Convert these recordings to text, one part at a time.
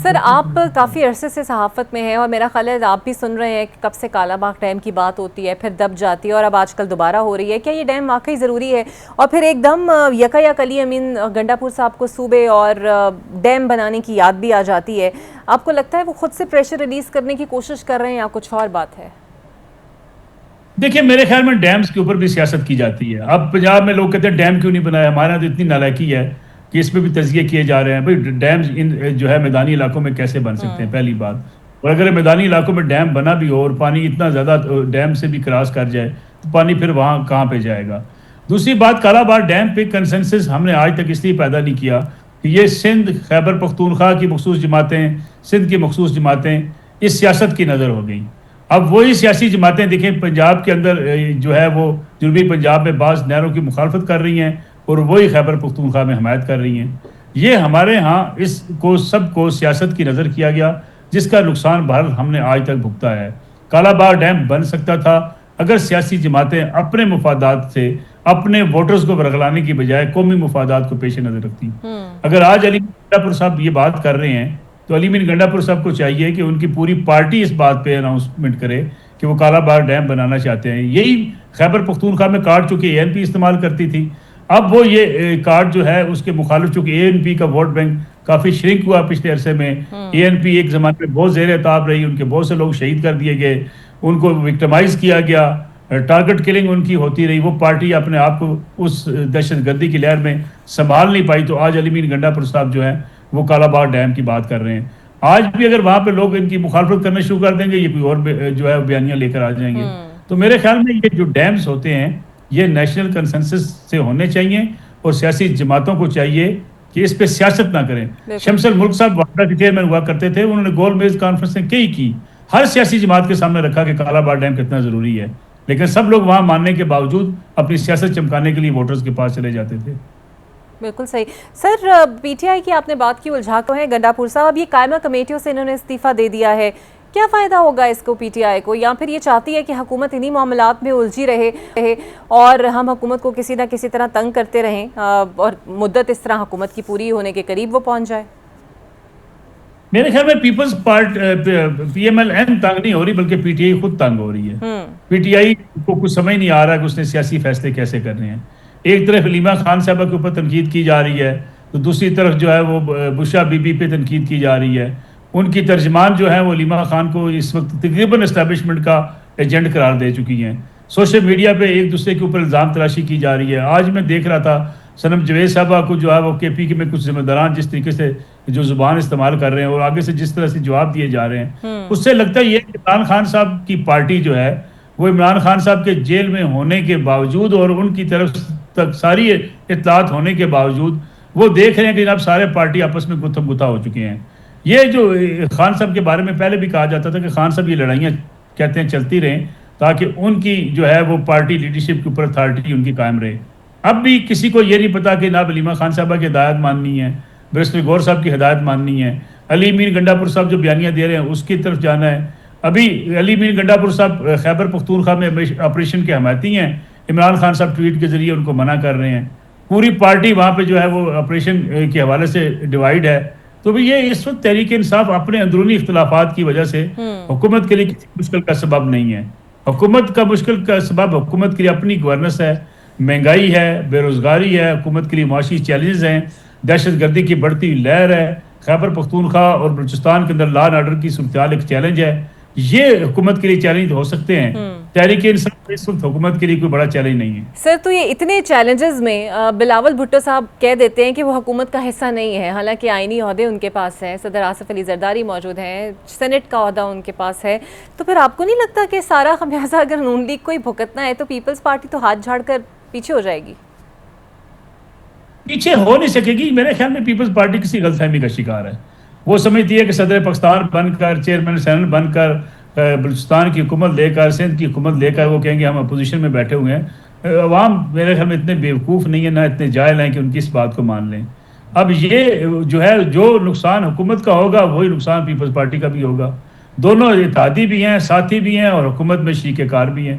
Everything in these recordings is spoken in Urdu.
سر آپ کافی عرصے سے صحافت میں ہیں اور میرا خیال ہے آپ بھی سن رہے ہیں کہ کب سے کالا باغ ڈیم کی بات ہوتی ہے، پھر دب جاتی ہے اور اب آج کل دوبارہ ہو رہی ہے. کیا یہ ڈیم واقعی ضروری ہے؟ اور پھر ایک دم یک علی امین گنڈا پور صاحب کو صوبے اور ڈیم بنانے کی یاد بھی آ جاتی ہے. آپ کو لگتا ہے وہ خود سے پریشر ریلیز کرنے کی کوشش کر رہے ہیں یا کچھ اور بات ہے؟ دیکھیں میرے خیال میں ڈیمز کے اوپر بھی سیاست کی جاتی ہے. اب پنجاب میں لوگ کہتے ہیں ڈیم کیوں نہیں بنایا، ہمارے یہاں تو اتنی نالائکی ہے کہ اس پہ بھی تجزیے کیے جا رہے ہیں. بھائی ڈیمز جو ہے میدانی علاقوں میں کیسے بن سکتے ہیں، پہلی بات. اور اگر میدانی علاقوں میں ڈیم بنا بھی ہو اور پانی اتنا زیادہ ڈیم سے بھی کراس کر جائے تو پانی پھر وہاں کہاں پہ جائے گا. دوسری بات، کالا باغ ڈیم پہ کنسنسس ہم نے آج تک اس لیے پیدا نہیں کیا کہ یہ سندھ خیبر پختونخوا کی مخصوص جماعتیں، سندھ کی مخصوص جماعتیں اس سیاست کی نظر ہو گئیں. اب وہی سیاسی جماعتیں دیکھیں پنجاب کے اندر جو ہے وہ جنوبی پنجاب میں بعض نہروں کی مخالفت کر رہی ہیں اور وہی خیبر پختونخوا میں حمایت کر رہی ہیں. یہ ہمارے ہاں اس کو سب کو سیاست کی نظر کیا گیا، جس کا نقصان بہرحال ہم نے آج تک بھگتا ہے. کالا باغ ڈیم بن سکتا تھا اگر سیاسی جماعتیں اپنے مفادات سے اپنے ووٹرز کو برگلانے کی بجائے قومی مفادات کو پیش نظر رکھتی. اگر آج علی گنڈا پور صاحب یہ بات کر رہے ہیں تو علی مین گنڈا پور صاحب کو چاہیے کہ ان کی پوری پارٹی اس بات پہ اناؤنسمنٹ کرے کہ وہ کالا باغ ڈیم بنانا چاہتے ہیں. یہی خیبر پختونخوا میں کارڈ چونکہ اے این پی استعمال کرتی تھی، اب وہ یہ کارڈ جو ہے اس کے مخالف، چونکہ اے این پی کا ووٹ بینک کافی شرنک ہوا پچھلے عرصے میں. اے این پی ایک زمانے میں بہت زیر اعتاب رہی، ان کے بہت سے لوگ شہید کر دیے گئے، ان کو وکٹمائز کیا گیا، ٹارگٹ کلنگ ان کی ہوتی رہی. وہ پارٹی اپنے آپ کو اس دہشت گردی کی لہر میں سنبھال نہیں پائی. تو آج علی مین گنڈا پور صاحب جو ہے وہ کالا باغ ڈیم کی بات کر رہے ہیں. آج بھی اگر وہاں پہ لوگ ان کی مخالفت کرنا شروع کر دیں گے، یہ کوئی اور جو ہے بیانیاں لے کر آ جائیں گے. تو میرے خیال میں یہ جو ڈیمز ہوتے ہیں یہ نیشنل کنسنسس سے ہونے چاہیے اور سیاسی جماعتوں کو چاہیے کہ اس پہ سیاست نہ کریں. شمس الملک صاحب وحدہ کے چیئرمین ہوا کرتے تھے، انہوں نے گول میز کانفرنسیں کئی کی، ہر سیاسی جماعت کے سامنے رکھا کہ کالا باغ ڈیم کتنا ضروری ہے، لیکن سب لوگ وہاں ماننے کے باوجود اپنی سیاست چمکانے کے لیے ووٹرز کے پاس چلے جاتے تھے. بالکل صحیح. سر پی ٹی آئی کی آپ نے بات کی الجھا کو ہے گنڈا پور صاحب، اب یہ قائمہ کمیٹیوں سے انہوں نے استعفیٰ دے دیا ہے، کیا فائدہ ہوگا اس کو پی ٹی آئی کو؟ یا پھر یہ چاہتی ہے کہ حکومت انہی معاملات میں الجھی رہے اور ہم حکومت کو کسی نہ کسی طرح تنگ کرتے رہیں اور مدت اس طرح حکومت کی پوری ہونے کے قریب وہ پہنچ جائے؟ میرے خیال میں peoples P M L N تنگ نہیں ہو رہی بلکہ پی ٹی آئی خود تنگ ہو رہی ہے. پی ٹی آئی کو کچھ سمجھ نہیں آ رہا کہ اس نے سیاسی فیصلے کیسے کرنے ہیں. ایک طرف علیمہ خان صاحبہ کے اوپر تنقید کی جا رہی ہے تو دوسری طرف جو ہے وہ بشرا بی بی پہ تنقید کی جا رہی ہے. ان کی ترجمان جو ہے وہ علیمہ خان کو اس وقت تقریباً اسٹیبلشمنٹ کا ایجنٹ قرار دے چکی ہیں. سوشل میڈیا پہ ایک دوسرے کے اوپر الزام تراشی کی جا رہی ہے. آج میں دیکھ رہا تھا صنم جوید صاحبہ کو جو ہے وہ کے پی کے میں کچھ ذمہ داران جس طریقے سے جو زبان استعمال کر رہے ہیں اور آگے سے جس طرح سے جواب دیے جا رہے ہیں، اس سے لگتا ہے یہ عمران خان صاحب کی پارٹی جو ہے وہ عمران خان صاحب کے جیل میں ہونے کے باوجود اور ان کی طرف تک ساری اطلاعات ہونے کے باوجود وہ دیکھ رہے ہیں کہ جناب سارے پارٹی آپس میں گتھم گتھا ہو چکے ہیں. یہ جو خان صاحب کے بارے میں پہلے بھی کہا جاتا تھا کہ خان صاحب یہ لڑائیاں کہتے ہیں چلتی رہیں تاکہ ان کی جو ہے وہ پارٹی لیڈرشپ کے اوپر اتھارٹی ان کی قائم رہے. اب بھی کسی کو یہ نہیں پتا کہ جناب علیمہ خان صاحبہ کی ہدایت ماننی ہے، بیرسٹر غور صاحب کی ہدایت ماننی ہے، علی مین گنڈا پور صاحب جو بیانیاں دے رہے ہیں اس کی طرف جانا ہے. ابھی علی مین گنڈا پور صاحب خیبر پختونخوا میں آپریشن کے حمایتی ہیں، عمران خان صاحب ٹویٹ کے ذریعے ان کو منع کر رہے ہیں. پوری پارٹی وہاں پہ جو ہے وہ آپریشن کے حوالے سے ڈیوائیڈ ہے. تو یہ اس وقت تحریک انصاف اپنے اندرونی اختلافات کی وجہ سے حکومت کے لیے کسی مشکل کا سبب نہیں ہے. حکومت کا مشکل کا سبب حکومت کے لیے اپنی گورننس ہے، مہنگائی ہے، بے روزگاری ہے، حکومت کے لیے معاشی چیلنجز ہیں، دہشت گردی کی بڑھتی لہر ہے، خیبر پختونخوا اور بلوچستان کے اندر لا اینڈ آرڈر کی صورتحال ایک چیلنج ہے. یہ حکومت کے لیے چیلنج ہو سکتے ہیں. تحریک انصاف اس وقت حکومت کے لیے کوئی بڑا چیلنج نہیں ہے. سر تو یہ اتنے چیلنجز میں بلاول بھٹو صاحب کہہ دیتے ہیں کہ وہ حکومت کا حصہ نہیں ہے، حالانکہ آئینی عہدے ان کے پاس ہیں، صدر آصف علی زرداری موجود ہیں، سینٹ کا عہدہ ان کے پاس ہے. تو پھر آپ کو نہیں لگتا کہ سارا خمیازہ اگر نون لیگ کو ہی بھگتنا ہے تو پیپلز پارٹی تو ہاتھ جھاڑ کر پیچھے ہو جائے گی؟ پیچھے ہو نہیں سکے گی. میرے خیال میں پیپلز پارٹی کسی غلط فہمی کا شکار ہے. وہ سمجھتی ہے کہ صدر پاکستان بن کر، چیئرمین سینٹ بن کر، بلوچستان کی حکومت لے کر، سندھ کی حکومت لے کر وہ کہیں گے ہم اپوزیشن میں بیٹھے ہوئے ہیں. عوام میرے خیال میں اتنے بیوقوف نہیں ہیں، نہ اتنے جاہل ہیں کہ ان کی اس بات کو مان لیں. اب یہ جو ہے جو نقصان حکومت کا ہوگا وہی نقصان پیپلز پارٹی کا بھی ہوگا. دونوں اتحادی بھی ہیں، ساتھی بھی ہیں اور حکومت میں شریک کار بھی ہیں.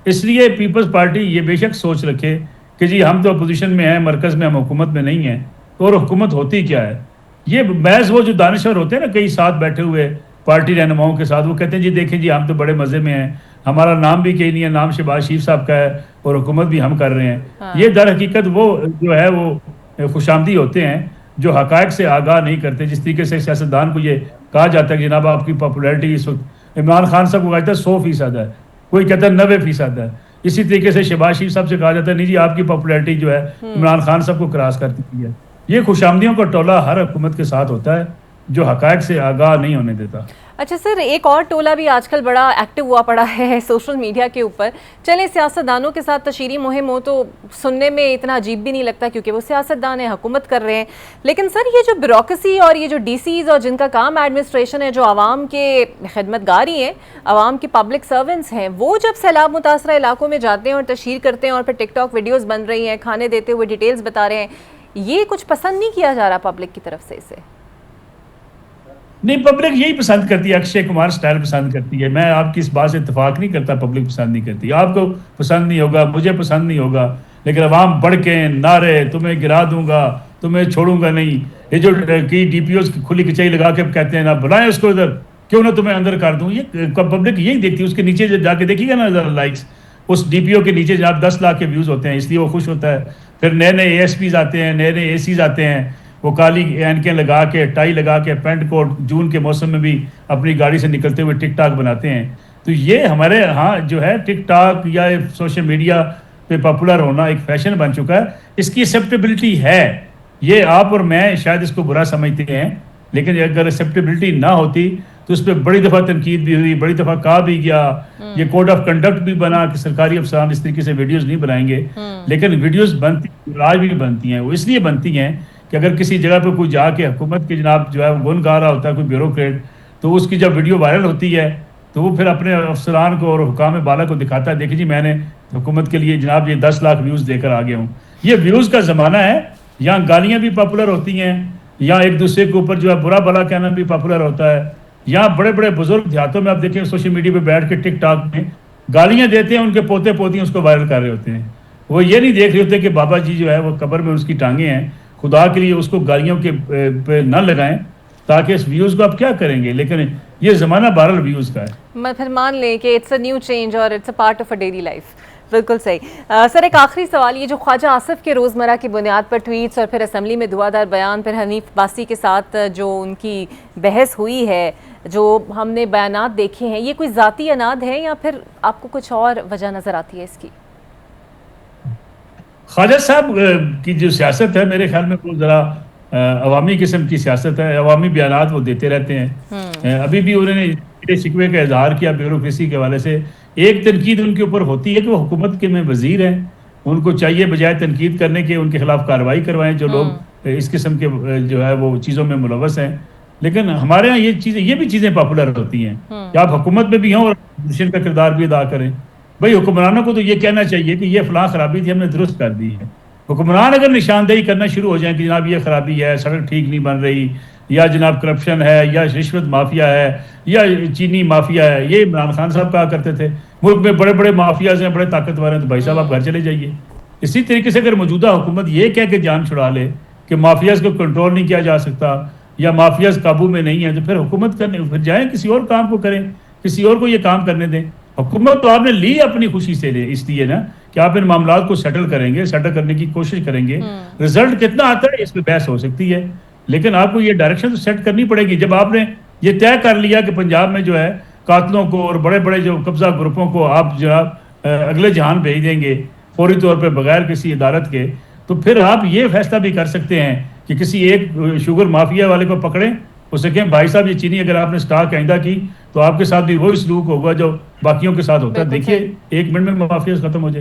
اس لیے پیپلز پارٹی یہ بے شک سوچ رکھے کہ جی ہم تو اپوزیشن میں ہیں، مرکز میں ہم حکومت میں نہیں ہیں. اور حکومت ہوتی کیا ہے؟ یہ محض وہ جو دانشور ہوتے ہیں نا کئی ساتھ بیٹھے ہوئے پارٹی رہنماؤں کے ساتھ، وہ کہتے ہیں جی دیکھیں جی ہم تو بڑے مزے میں ہیں، ہمارا نام بھی کہیں نہیں ہے، نام شہباز شریف صاحب کا ہے اور حکومت بھی ہم کر رہے ہیں. یہ در حقیقت وہ جو ہے وہ خوش آمدی ہوتے ہیں جو حقائق سے آگاہ نہیں کرتے. جس طریقے سے سیاستدان کو یہ کہا جاتا ہے کہ جناب آپ کی پاپولیرٹی اس وقت عمران خان صاحب کو کہا جاتا ہے 100% ہے، کوئی کہتا ہے 90% ہے. اسی طریقے سے شہباز شریف صاحب سے کہا جاتا ہے نہیں جی آپ کی پاپولیرٹی جو ہے عمران خان صاحب کو کراس کر چکی ہے. یہ خوش آمدیوں کا ٹولہ ہر حکومت کے ساتھ ہوتا ہے جو حقائق سے آگاہ نہیں ہونے دیتا. اچھا سر، ایک اور ٹولہ بھی آج کل بڑا ایکٹیو ہوا پڑا ہے سوشل میڈیا کے اوپر. چلیں سیاستدانوں کے ساتھ تشہیری مہم ہو تو سننے میں اتنا عجیب بھی نہیں لگتا کیونکہ وہ سیاستدان ہیں، حکومت کر رہے ہیں. لیکن سر یہ جو بیوروکریسی اور یہ جو ڈی سیز اور جن کا کام ایڈمنسٹریشن ہے، جو عوام کے خدمتگار ہی ہیں، عوام کے پبلک سرونٹس ہیں، وہ جب سیلاب متاثرہ علاقوں میں جاتے ہیں اور تشہیر کرتے ہیں اور پھر ٹک ٹاک ویڈیوز بن رہی ہیں، کھانے دیتے ہوئے ڈیٹیلز بتا رہے ہیں، یہ کچھ پسند نہیں کیا جا رہا پبلک کی طرف سے اسے؟ نہیں، پبلک یہی پسند کرتی ہے، اکشے کمار سٹائل پسند کرتی ہے. میں آپ کی اس بات سے اتفاق نہیں کرتا، پبلک پسند نہیں کرتی. آپ کو پسند نہیں ہوگا، مجھے پسند نہیں ہوگا، لیکن عوام بڑھ کے نعرے تمہیں گرا دوں گا، تمہیں چھوڑوں گا نہیں. یہ جو کی ڈی پی اوز کی کھلی کچائی لگا کے کہتے ہیں نا بلائیں اس کو ادھر، کیوں نہ تمہیں اندر کر دوں. یہ پبلک یہی دیکھتی ہے. اس کے نیچے جا کے دیکھیے گا نا ذرا لائکس، اس ڈی پی او کے نیچے جناب 10 لاکھ کے ویوز ہوتے ہیں، اس لیے وہ خوش ہوتا ہے. پھر نئے نئے اے ایس پیز آتے ہیں، نئے نئے اے سیز آتے ہیں، وہ کالی اینکیں لگا کے ٹائی لگا کے پینٹ کوٹ جون کے موسم میں بھی اپنی گاڑی سے نکلتے ہوئے ٹک ٹاک بناتے ہیں. تو یہ ہمارے ہاں جو ہے ٹک ٹاک یا سوشل میڈیا پہ پاپولر ہونا ایک فیشن بن چکا ہے. اس کی ایکسیپٹیبلٹی ہے، یہ آپ اور میں شاید اس کو برا سمجھتے ہیں، لیکن اگر ایکسیپٹیبلٹی نہ ہوتی تو اس پہ بڑی دفعہ تنقید بھی ہوئی، بڑی دفعہ کہا بھی گیا. یہ کوڈ آف کنڈکٹ بھی بنا کہ سرکاری افسران اس طریقے سے ویڈیوز نہیں بنائیں گے. لیکن ویڈیوز بنتی آج بھی بنتی ہیں. وہ اس لیے بنتی ہیں کہ اگر کسی جگہ پہ کوئی جا کے حکومت کے جناب جو ہے گن گا رہا ہوتا ہے کوئی بیوروکریٹ، تو اس کی جب ویڈیو وائرل ہوتی ہے تو وہ پھر اپنے افسران کو اور حکام بالا کو دکھاتا ہے دیکھیں جی میں نے حکومت کے لیے جناب یہ 10 لاکھ ویوز دے کر آ گیا ہوں. یہ ویوز کا زمانہ ہے. یہاں گالیاں بھی پاپولر ہوتی ہیں، یہاں ایک دوسرے کے اوپر جو ہے برا بلا کہنا بھی پاپولر ہوتا ہے. یہاں بڑے بڑے بزرگ دیہاتوں میں آپ دیکھیں سوشل میڈیا پہ بیٹھ کے ٹک ٹاک میں گالیاں دیتے ہیں، ان کے پوتے پوتیاں اس کو وائرل کر رہے ہوتے ہیں. وہ یہ نہیں دیکھ رہے ہوتے کہ بابا جی جو ہے وہ قبر میں اس کی ٹانگیں ہیں، خدا کے لیے اس کو گالیوں کے پہ نہ لگائیں تاکہ اس ویوز کو آپ کیا کریں گے. لیکن یہ زمانہ بہرحال ویوز کا ہے. میں پھر مان لیں کہ اٹس اے نیو چینج اور it's a part of a daily life. بالکل صحیح. سر ایک آخری سوال، یہ جو خواجہ آصف کے روزمرہ کی بنیاد پر ٹویٹس اور پھر اسمبلی میں دعادار بیان، پھر حنیف باسی کے ساتھ جو ان کی بحث ہوئی ہے، جو ہم نے بیانات دیکھے ہیں، یہ کوئی ذاتی اناد ہے یا پھر آپ کو کچھ اور وجہ نظر آتی ہے اس کی؟ خواجہ صاحب کی جو سیاست ہے میرے خیال میں وہ ذرا عوامی قسم کی سیاست ہے. عوامی بیانات وہ دیتے رہتے ہیں. ابھی بھی انہوں نے شکوے کا اظہار کیا بیوروکریسی کے حوالے سے. ایک تنقید ان کے اوپر ہوتی ہے کہ وہ حکومت کے میں وزیر ہیں، ان کو چاہیے بجائے تنقید کرنے کے ان کے خلاف کارروائی کروائیں جو لوگ اس قسم کے جو ہے وہ چیزوں میں ملوث ہیں. لیکن ہمارے ہاں یہ بھی چیزیں پاپولر ہوتی ہیں کہ آپ حکومت میں بھی ہوں اور اپوزیشن کا کردار بھی ادا کریں. بھائی حکمرانوں کو تو یہ کہنا چاہیے کہ یہ فلاں خرابی تھی ہم نے درست کر دی ہے. حکمران اگر نشاندہی کرنا شروع ہو جائیں کہ جناب یہ خرابی ہے، سڑک ٹھیک نہیں بن رہی، یا جناب کرپشن ہے، یا رشوت مافیا ہے، یا چینی مافیا ہے. یہ عمران خان صاحب کہا کرتے تھے ملک میں بڑے بڑے مافیاز ہیں، بڑے طاقتور ہیں، تو بھائی صاحب آپ گھر چلے جائیے. اسی طریقے سے اگر موجودہ حکومت یہ کہہ کے جان چھڑا لے کہ مافیاز کو کنٹرول نہیں کیا جا سکتا یا مافیاز قابو میں نہیں ہیں، تو پھر حکومت کرنے پھر جائیں کسی اور کام کو کریں، کسی اور کو یہ کام کرنے دیں. حکومت تو آپ نے لی اپنی خوشی سے لے، اس لیے نا کہ آپ ان معاملات کو سیٹل کریں گے، سیٹل کرنے کی کوشش کریں گے. رزلٹ کتنا آتا ہے اس پہ بحث ہو سکتی ہے، لیکن آپ کو یہ ڈائریکشن تو سیٹ کرنی پڑے گی. جب آپ نے یہ طے کر لیا کہ پنجاب میں جو ہے قاتلوں کو اور بڑے بڑے جو قبضہ گروپوں کو آپ جو اگلے جہان بھیج دیں گے فوری طور پہ بغیر کسی عدالت کے، تو پھر آپ یہ فیصلہ بھی کر سکتے ہیں کہ کسی ایک شوگر مافیا والے کو پکڑیں، اسے کہیں بھائی صاحب یہ چینی اگر آپ نے سٹاک آئندہ کی تو آپ کے ساتھ بھی وہی سلوک ہوگا جو باقیوں کے ساتھ ہوتا ہے. دیکھیے 1 منٹ میں مافیا ختم ہو جائے گی.